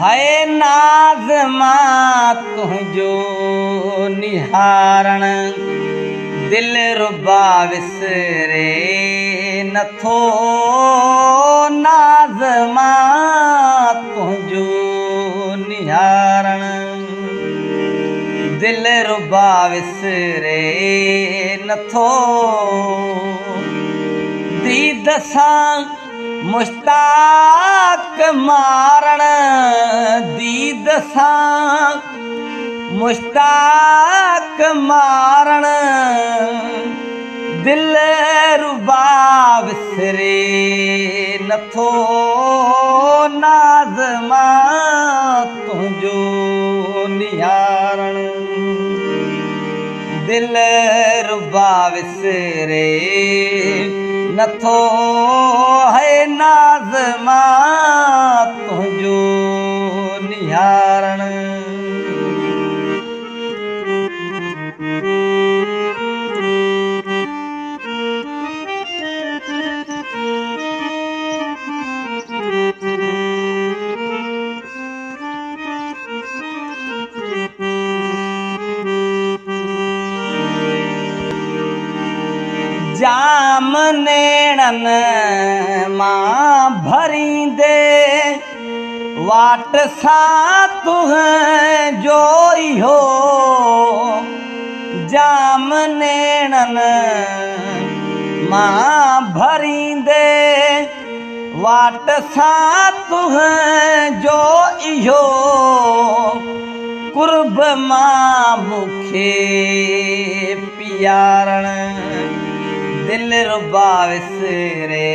है नाज़मा तुंहिंजो निहारण दिल रुबा विसरे नथो नाज़मा तुंहिंजो निहारण दिल रुबा विसरे नथो दीद सां मुश्ताक मारण दीद सां मुश्ताक मारण दिल रुबा विसरे नथो नाज़मा तुंहिंजो निहारण दिल रुबा विसरे नथो है नाज़मा तुंहिंजो निहारण जाम नेणन मां भरींदे वाट सां तुंहिंजो इहो जाम नेणन मां भरींदे वाट सां तुंहिंजो इहो कुर्ब मां मूंखे पियारण दिल रुबा विसरे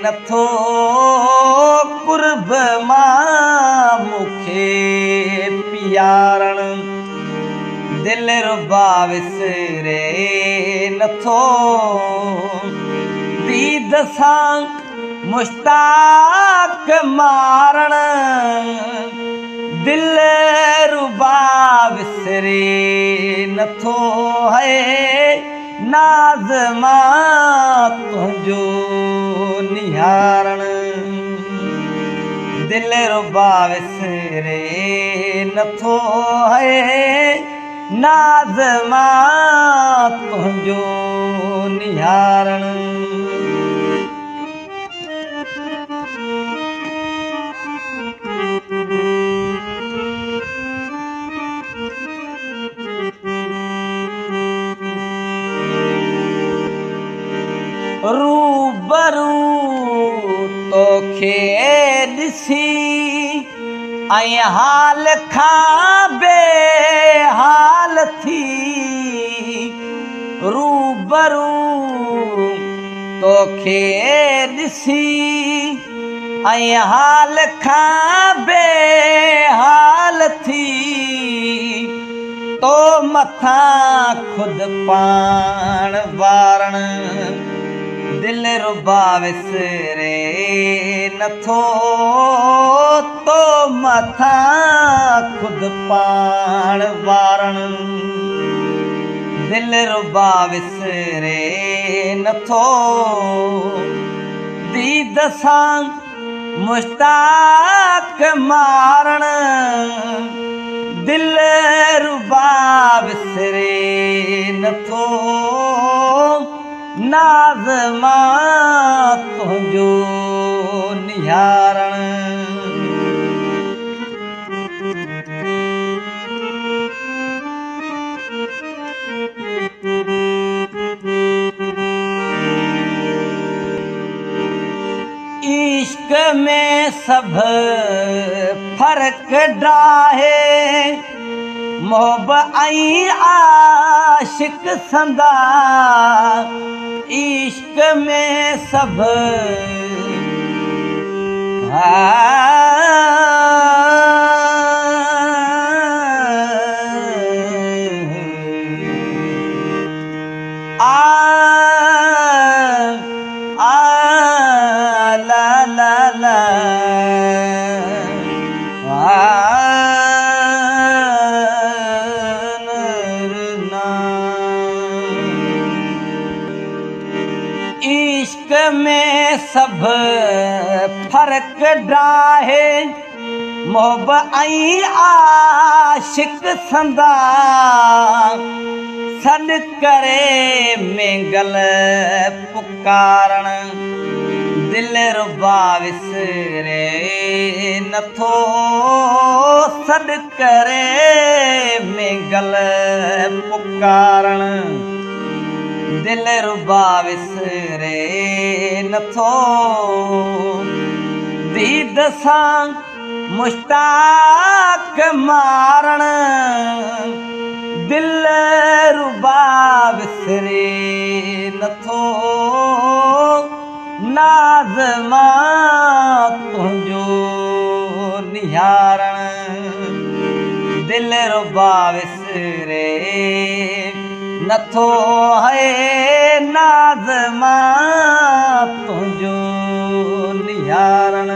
नथो कुर्ब मां मूंखे पियारण दिल रुबा विसरे नथो दीद सां मुश्ताक मारण दिल रुबा विसरे नथो है नाज़मा तुंहिंजो निहारण दिल रुबा विसरे नथो है नाज़मा तुंहिंजो निहारण रूबरू तोखे ॾिसी ऐं हाल खां बेहाल थी रूबरू तोखे ॾिसी ऐं हाल खां बेहाल थी तो मथां खुदि पाण वारण दिल रुबा विसरे नथो तो मथां खुदि पाण वारण दिल रुबा विसरे नथो दीद सां मुश्ताक मारण दिल रुबा विसरे नथो नाज़मा तुंहिंजो निहारण इश्क में सब फर्क डाहे मोहब्बत ऐं आशिक संदा इश्क में सब ला ला ला इश्क में सब फर्क डाहे मोहब्बत आई आशिक संदा सॾ करे मेंगल पुकारण दिल रुबा विसरे नथो सॾ करे मेंगल पुकारण दिल रुबा विसरे नथो दीद सां मुश्ताक मारण दिल रुबा विसरे नथो नाज़ मां तुंहिंजो निहारण दिल रुबा विसरे नथो है नाज़ मां तुंहिंजो निहारण।